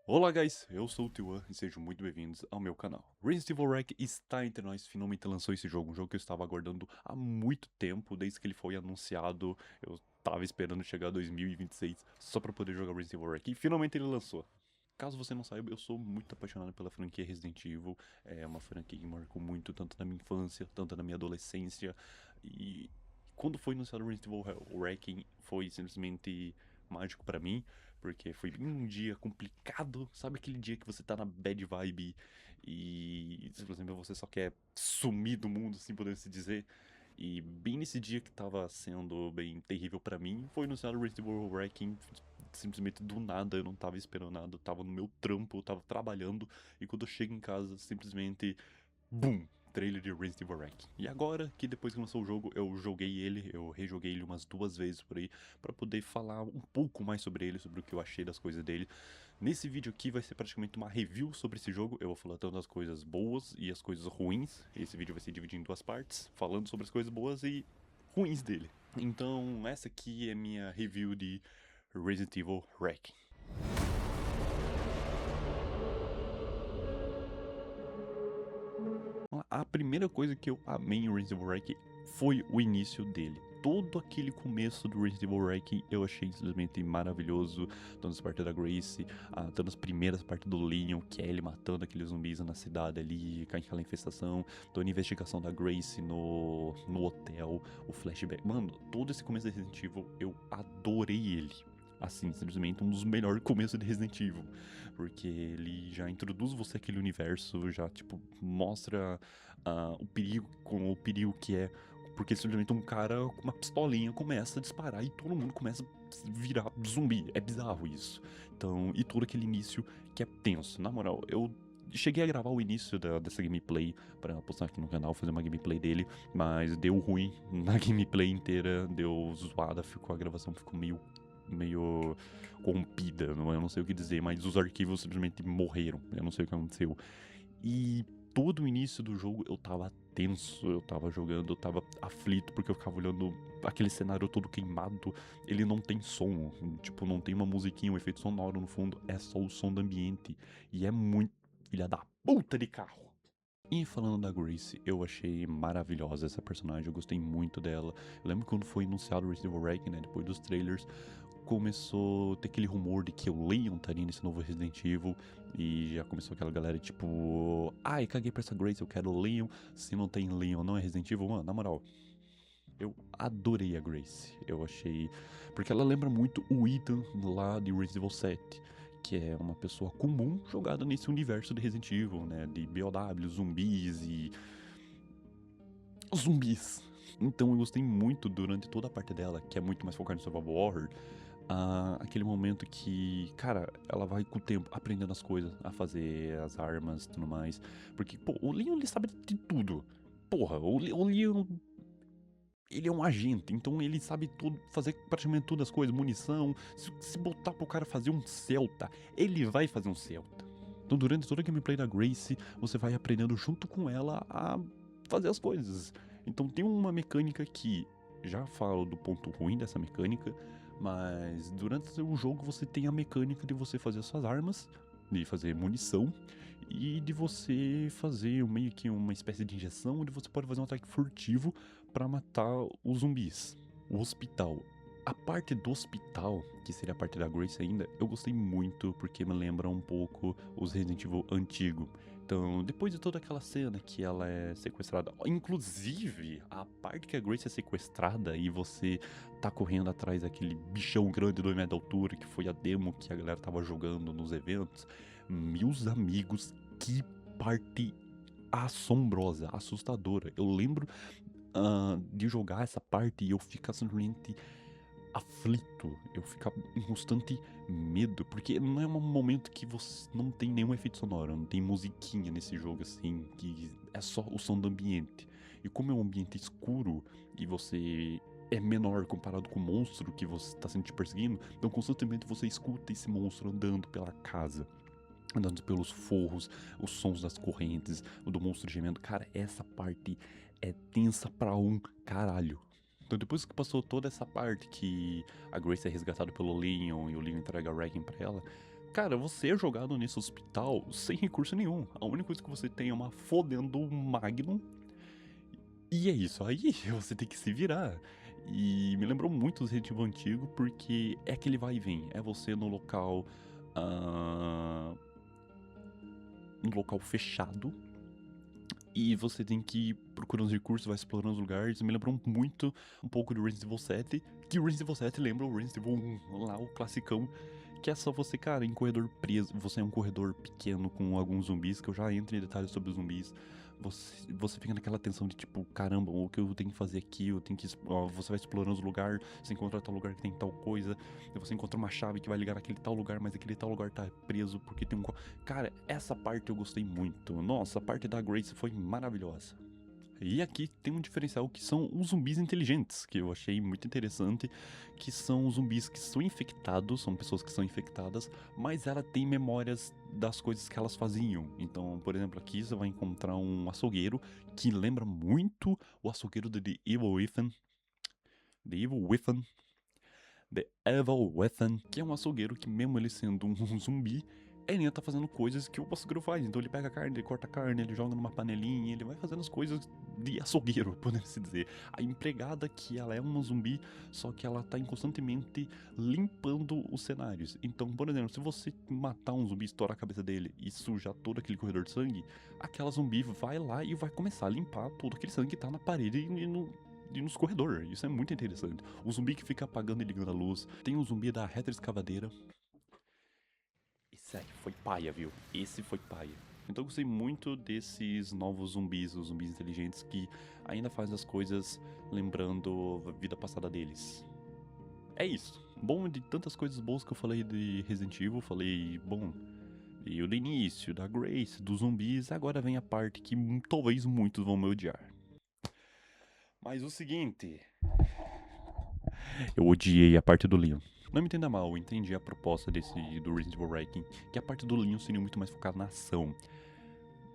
Olá guys, eu sou o Tiwan e sejam muito bem-vindos ao meu canal. Resident Evil Rec está entre nós, finalmente lançou esse jogo, um jogo que eu estava aguardando há muito tempo, desde que ele foi anunciado, eu tava esperando chegar a 2026 só pra poder jogar Resident Evil Rec e finalmente ele lançou. Caso você não saiba, eu sou muito apaixonado pela franquia Resident Evil, é uma franquia que marcou muito tanto na minha infância, tanto na minha adolescência e quando foi anunciado Resident Evil Wrecking foi simplesmente mágico pra mim, porque foi bem um dia complicado, sabe aquele dia que você tá na bad vibe e simplesmente você só quer sumir do mundo, assim podendo se dizer. E bem nesse dia que tava sendo bem terrível pra mim, foi anunciado Resident Evil Wrecking simplesmente do nada, eu não tava esperando nada, eu tava no meu trampo, eu tava trabalhando, e quando eu chego em casa, simplesmente BUM! Trailer de Resident Evil Wreck. E agora que depois que lançou o jogo, eu joguei ele, eu rejoguei ele umas 2 vezes por aí, pra poder falar um pouco mais sobre ele, sobre o que eu achei das coisas dele. Nesse vídeo aqui vai ser praticamente uma review sobre esse jogo, eu vou falar tanto as coisas boas e as coisas ruins. Esse vídeo vai ser dividido em 2 partes, falando sobre as coisas boas e ruins dele. Então essa aqui é minha review de Resident Evil Wreck. A primeira coisa que eu amei em Resident Evil Wreck foi o início dele. Todo aquele começo do Resident Evil Wreck eu achei simplesmente maravilhoso. Tanto as partes da Grace, tanto as primeiras partes do Leon, que é ele matando aqueles zumbis na cidade ali, com aquela infestação. Toda a investigação da Grace no hotel, o flashback. Mano, todo esse começo de Resident Evil eu adorei ele. Assim, simplesmente um dos melhores começos de Resident Evil. Porque ele já introduz você àquele universo, já, tipo, mostra o perigo que é. Porque simplesmente um cara com uma pistolinha começa a disparar e todo mundo começa a virar zumbi. É bizarro isso. Então, e todo aquele início que é tenso. Na moral, eu cheguei a gravar o início dessa gameplay pra postar aqui no canal, fazer uma gameplay dele, mas deu ruim na gameplay inteira, deu zoada, a gravação ficou meio corrompida, eu não sei o que dizer, mas os arquivos simplesmente morreram, eu não sei o que aconteceu. E todo o início do jogo eu tava tenso, eu tava jogando, eu tava aflito, porque eu ficava olhando aquele cenário todo queimado, ele não tem som, tipo, não tem uma musiquinha, um efeito sonoro no fundo, é só o som do ambiente, e é muito filha da puta de carro. E falando da Grace, eu achei maravilhosa essa personagem, eu gostei muito dela. Eu lembro quando foi anunciado Resident Evil Wreck, né, depois dos trailers, começou a ter aquele rumor de que o Leon estaria nesse novo Resident Evil, e já começou aquela galera tipo, ai, caguei pra essa Grace, eu quero o Leon, se não tem Leon não é Resident Evil, mano, na moral. Eu adorei a Grace, eu achei. Porque ela lembra muito o Ethan lá de Resident Evil 7, que é uma pessoa comum jogada nesse universo de Resident Evil, né? De BOW, zumbis e. Zumbis! Então eu gostei muito durante toda a parte dela, que é muito mais focada no Survival Horror, aquele momento que, cara, ela vai com o tempo aprendendo as coisas, a fazer as armas e tudo mais. Porque, pô, o Leon ele sabe de tudo. Porra, o Leon ele é um agente, então ele sabe tudo, fazer praticamente todas as coisas, munição. Se botar pro cara fazer um Celta, ele vai fazer um Celta. Então, durante toda a gameplay da Grace, você vai aprendendo junto com ela a fazer as coisas. Então, tem uma mecânica que já falo do ponto ruim dessa mecânica, mas durante o jogo você tem a mecânica de você fazer as suas armas, de fazer munição e de você fazer meio que uma espécie de injeção onde você pode fazer um ataque furtivo para matar os zumbis. O hospital. A parte do hospital, que seria a parte da Grace ainda, eu gostei muito porque me lembra um pouco os Resident Evil antigo. Então, depois de toda aquela cena que ela é sequestrada, inclusive a parte que a Grace é sequestrada e você tá correndo atrás daquele bichão grande do 2 metros de altura, que foi a demo que a galera tava jogando nos eventos, meus amigos, que parte assombrosa, assustadora. Eu lembro de jogar essa parte e eu ficar simplesmente aflito, eu ficar em constante medo, porque não é um momento que você não tem nenhum efeito sonoro, não tem musiquinha nesse jogo assim, que é só o som do ambiente. E como é um ambiente escuro e você é menor comparado com o monstro que você está sendo te perseguindo, então constantemente você escuta esse monstro andando pela casa, andando pelos forros, os sons das correntes, o do monstro gemendo. Cara, essa parte é tensa pra um caralho. Então depois que passou toda essa parte que a Grace é resgatada pelo Leon e o Leon entrega a Regan pra ela, Cara, você é jogado nesse hospital sem recurso nenhum. A única coisa que você tem é uma fodendo Magnum. E é isso aí, você tem que se virar. E me lembrou muito do Resident Evil antigo, porque é aquele vai e vem. É você no local. ah, no local fechado. E você tem que ir procurando os recursos, vai explorando os lugares. Me lembrou muito um pouco do Resident Evil 7. Que o Resident Evil 7 lembra o Resident Evil 1, lá o classicão. Que é só você, cara, em corredor preso. Você é um corredor pequeno com alguns zumbis, que eu já entro em detalhes sobre os zumbis. Você fica naquela tensão de tipo, caramba, o que eu tenho que fazer aqui? Eu tenho que. Ó, você vai explorando os lugares, você encontra tal lugar que tem tal coisa. E você encontra uma chave que vai ligar naquele tal lugar, mas aquele tal lugar tá preso porque tem um. Cara, essa parte eu gostei muito. Nossa, a parte da Grace foi maravilhosa. E aqui tem um diferencial que são os zumbis inteligentes, que eu achei muito interessante, que são os zumbis que são infectados, são pessoas que são infectadas, mas ela tem memórias das coisas que elas faziam. Então, por exemplo, aqui você vai encontrar um açougueiro que lembra muito o açougueiro de The Evil Within. The Evil Within. The Evil Within, que é um açougueiro que mesmo ele sendo um zumbi, ele ainda tá fazendo coisas que o açougueiro faz. Então ele pega a carne, ele corta a carne, ele joga numa panelinha, ele vai fazendo as coisas de açougueiro, podemos dizer. A empregada que ela é uma zumbi, só que ela tá constantemente limpando os cenários. Então, por exemplo, se você matar um zumbi, estourar a cabeça dele e sujar todo aquele corredor de sangue, aquela zumbi vai lá e vai começar a limpar todo aquele sangue que tá na parede e nos corredores. Isso é muito interessante. O zumbi que fica apagando e ligando a luz. Tem o zumbi da retroescavadeira. Esse aí foi paia, viu? Esse foi paia. Então eu gostei muito desses novos zumbis, os zumbis inteligentes que ainda fazem as coisas lembrando a vida passada deles. É isso. Bom, de tantas coisas boas que eu falei de Resident Evil, falei, bom, e o do início, da Grace, dos zumbis, agora vem a parte que talvez muitos vão me odiar. Mas o seguinte, eu odiei a parte do Leon. Não me entenda mal, eu entendi a proposta do Resident Evil Ranking, que a parte do Leon seria muito mais focada na ação.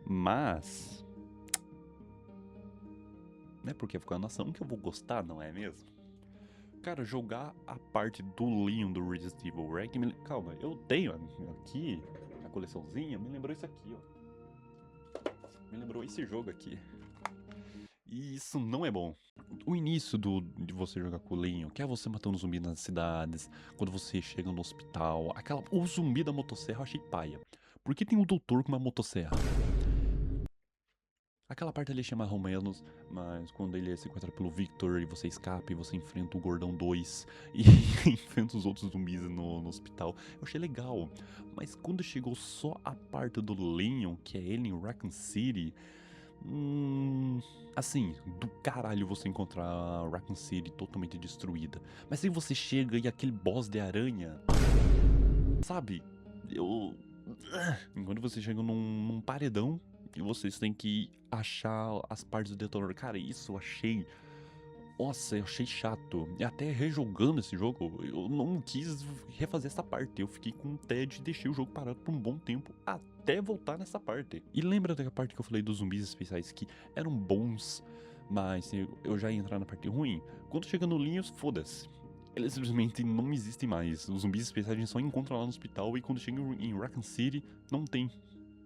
Mas não é porque é focado na ação que eu vou gostar, não é mesmo? Cara, jogar a parte do Leon do Resident Evil Ranking... Calma, eu tenho aqui a coleçãozinha, me lembrou isso aqui, ó. Me lembrou esse jogo aqui. E isso não é bom. O início de você jogar com o Leon, que é você matando zumbi nas cidades, quando você chega no hospital, o zumbi da motosserra eu achei paia. Por que tem um doutor com uma motosserra? Aquela parte ali achei mais ou menos, mas quando ele se encontra pelo Victor e você escapa e você enfrenta o Gordão 2 e enfrenta os outros zumbis no hospital, eu achei legal. Mas quando chegou só a parte do Leon, que é ele em Raccoon City, assim, do caralho você encontrar Raccoon City totalmente destruída. Mas aí você chega e aquele boss de aranha, sabe? Enquanto você chega num paredão e vocês têm que achar as partes do detonador. Cara, isso eu achei. Nossa, eu achei chato. E até rejogando esse jogo, eu não quis refazer essa parte. Eu fiquei com TED e deixei o jogo parado por um bom tempo até voltar nessa parte. E lembra da parte que eu falei dos zumbis especiais que eram bons, mas eu já ia entrar na parte ruim? Quando chega no Linhos, foda-se. Eles simplesmente não existem mais. Os zumbis especiais a gente só encontra lá no hospital e quando chega em Raccoon City, não tem.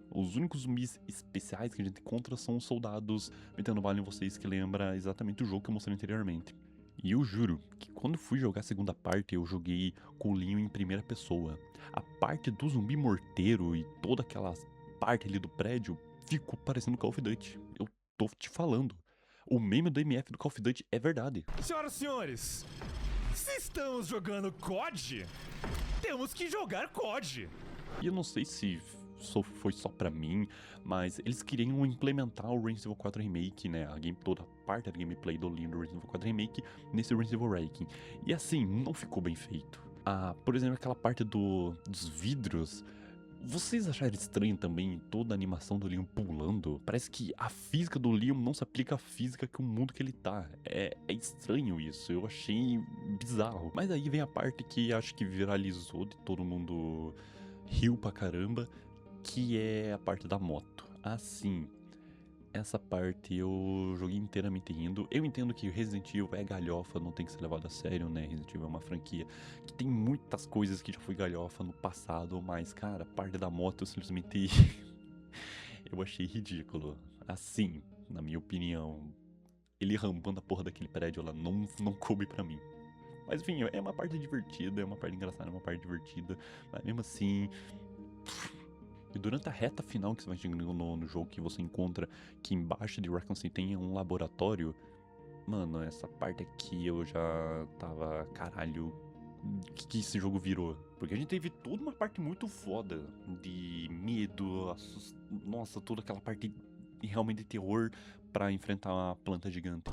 Os únicos zumbis especiais que a gente encontra são os soldados metendo bala em vocês, que lembra exatamente o jogo que eu mostrei anteriormente. E eu juro que quando fui jogar a segunda parte, eu joguei com o Leon em primeira pessoa. A parte do zumbi morteiro e toda aquela parte ali do prédio ficou parecendo Call of Duty. Eu tô te falando. O meme do MF do Call of Duty é verdade. Senhoras e senhores, se estamos jogando COD, temos que jogar COD. E eu não sei se foi só pra mim, mas eles queriam implementar o Resident Evil 4 Remake, né? Toda a parte da gameplay do Leon do Resident Evil 4 Remake nesse Resident Evil Ranking. E assim, não ficou bem feito. Por exemplo, aquela parte dos vidros. Vocês acharam estranho também toda a animação do Leon pulando? Parece que a física do Leon não se aplica à física que o mundo que ele tá. É estranho isso, eu achei bizarro. Mas aí vem a parte que acho que viralizou, de todo mundo riu pra caramba, que é a parte da moto. Assim, Essa parte eu joguei inteiramente rindo. Eu entendo que Resident Evil é galhofa, não tem que ser levado a sério, né? Resident Evil é uma franquia que tem muitas coisas que já foi galhofa no passado, mas, cara, a parte da moto eu simplesmente eu achei ridículo. Assim, na minha opinião, ele rampando a porra daquele prédio lá não coube pra mim. Mas enfim, é uma parte divertida, é uma parte engraçada, é uma parte divertida. Mas mesmo assim. E durante a reta final que você vai chegando no jogo, que você encontra que embaixo de Raccoon City tem um laboratório. Mano, essa parte aqui eu já tava. Caralho. O que esse jogo virou? Porque a gente teve toda uma parte muito foda de medo, nossa, toda aquela parte realmente de terror pra enfrentar uma planta gigante.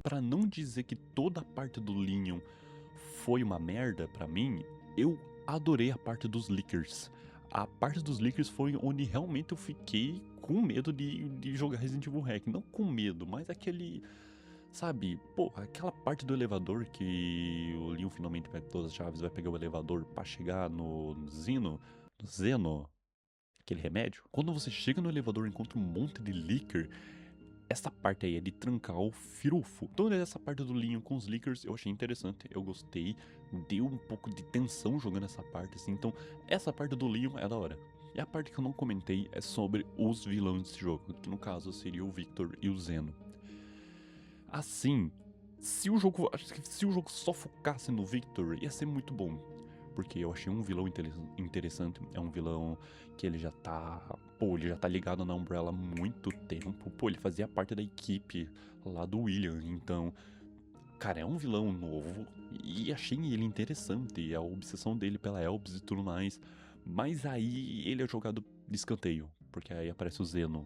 Pra não dizer que toda a parte do Leon foi uma merda pra mim, eu adorei a parte dos leakers. A parte dos leakers foi onde realmente eu fiquei com medo de jogar Resident Evil Hack. Não com medo, mas aquele. Sabe, pô, aquela parte do elevador que o Leon finalmente pega todas as chaves, vai pegar o elevador pra chegar no Zeno, aquele remédio. Quando você chega no elevador e encontra um monte de leaker, essa parte aí é de trancar o firufo. Então essa parte do Leon com os leakers eu achei interessante, eu gostei, deu um pouco de tensão jogando essa parte assim, então essa parte do Leon é da hora. E a parte que eu não comentei é sobre os vilões desse jogo, que no caso seria o Victor e o Zeno. Assim, se o jogo só focasse no Victor, ia ser muito bom. Porque eu achei um vilão interessante. É um vilão que ele já tá. Pô, ele já tá ligado na Umbrella há muito tempo. Pô, ele fazia parte da equipe lá do William. Então, cara, é um vilão novo. E achei ele interessante. A obsessão dele pela Elps e tudo mais. Mas aí ele é jogado de escanteio. Porque aí aparece o Zeno,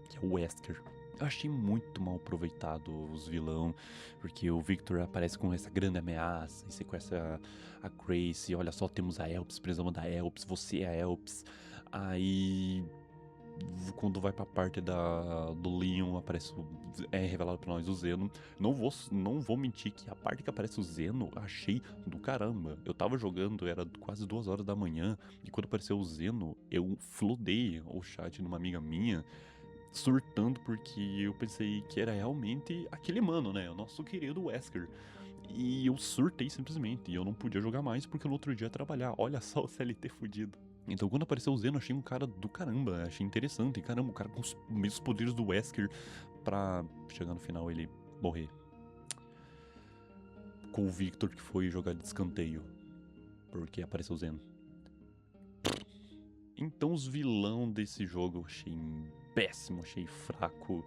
que é o Wesker. Eu achei muito mal aproveitado os vilão, porque o Victor aparece com essa grande ameaça e sequestra a Grace. Olha só, temos a Elps, precisamos da Elps, você é a Elps. Aí, quando vai pra parte do Leon, é revelado pra nós o Zeno. Não vou mentir que a parte que aparece o Zeno, achei do caramba. Eu tava jogando, era quase 2 horas da manhã, e quando apareceu o Zeno, eu flodei o chat numa amiga minha, surtando porque eu pensei que era realmente aquele mano, né? O nosso querido Wesker. E eu surtei simplesmente. E eu não podia jogar mais porque no outro dia ia trabalhar. Olha só o CLT fudido. Então quando apareceu o Zeno, achei um cara do caramba. Achei interessante. Caramba, o cara com os mesmos poderes do Wesker pra chegar no final ele morrer. Com o Victor que foi jogar de escanteio. Porque apareceu o Zeno. Então os vilão desse jogo eu achei péssimo, achei fraco.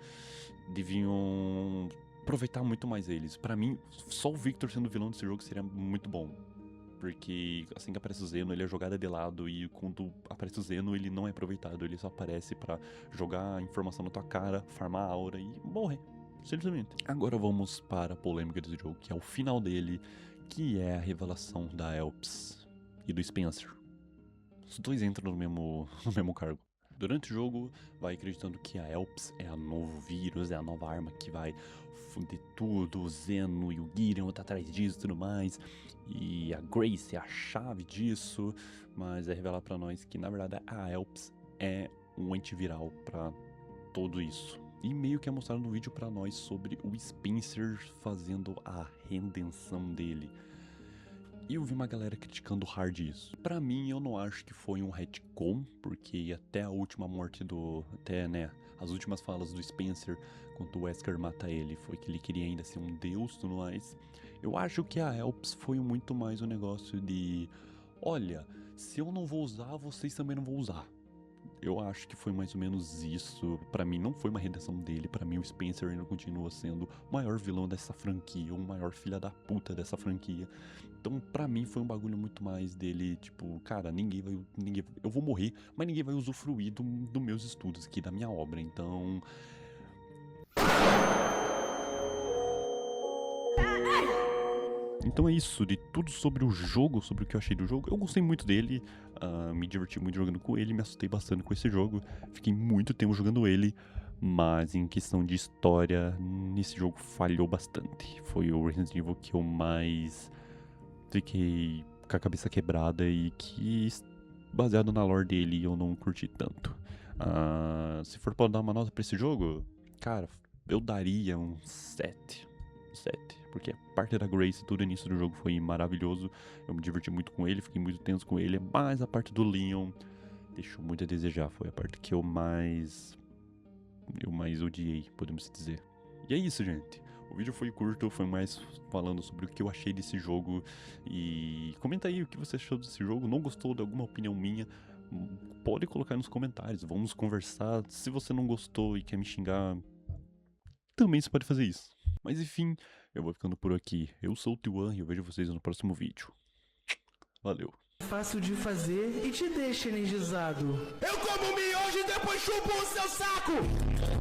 Deviam aproveitar muito mais eles. Pra mim, só o Victor sendo vilão desse jogo seria muito bom. Porque assim que aparece o Zeno, ele é jogado de lado. E quando aparece o Zeno, ele não é aproveitado. Ele só aparece pra jogar informação na tua cara, farmar a aura e morrer. Simplesmente. Agora vamos para a polêmica desse jogo, que é o final dele, que é a revelação da Elps e do Spencer. Os dois entram no mesmo cargo. Durante o jogo, vai acreditando que a Elps é a novo vírus, é a nova arma que vai fuder tudo. O Zeno e o Gideon tá atrás disso e tudo mais. E a Grace é a chave disso. Mas é revelar pra nós que, na verdade, a Elps é um antiviral pra tudo isso. E meio que é mostrado no vídeo pra nós sobre o Spencer fazendo a redenção dele. E eu vi uma galera criticando hard isso. Pra mim, eu não acho que foi um retcon, porque até a última morte até, né, as últimas falas do Spencer, quando o Wesker mata ele, foi que ele queria ainda ser um deus e tudo mais. Eu acho que a Elps foi muito mais um negócio de: olha, se eu não vou usar, vocês também não vão usar. Eu acho que foi mais ou menos isso. Pra mim não foi uma redenção dele. Pra mim o Spencer ainda continua sendo o maior vilão dessa franquia, o maior filho da puta dessa franquia. Então pra mim foi um bagulho muito mais dele, tipo, cara, eu vou morrer, mas ninguém vai usufruir dos meus estudos aqui, da minha obra. Então é isso, de tudo sobre o jogo, sobre o que eu achei do jogo. Eu gostei muito dele, me diverti muito jogando com ele, me assustei bastante com esse jogo. Fiquei muito tempo jogando ele, mas em questão de história, nesse jogo falhou bastante. Foi o Resident Evil que eu mais fiquei com a cabeça quebrada e que, baseado na lore dele, eu não curti tanto. Se for pra dar uma nota pra esse jogo, cara, eu daria um 7. 7. Porque a parte da Grace, todo o início do jogo foi maravilhoso. Eu me diverti muito com ele, fiquei muito tenso com ele. Mas a parte do Leon deixou muito a desejar. Foi a parte que eu mais odiei, podemos dizer. E é isso, gente. O vídeo foi curto, foi mais falando sobre o que eu achei desse jogo. E comenta aí o que você achou desse jogo. Não gostou de alguma opinião minha? Pode colocar nos comentários, vamos conversar. Se você não gostou e quer me xingar, também você pode fazer isso. Mas enfim, eu vou ficando por aqui. Eu sou o T1 e eu vejo vocês no próximo vídeo. Valeu. Fácil de fazer e te deixa energizado. Eu como miojo e depois chupo o seu saco!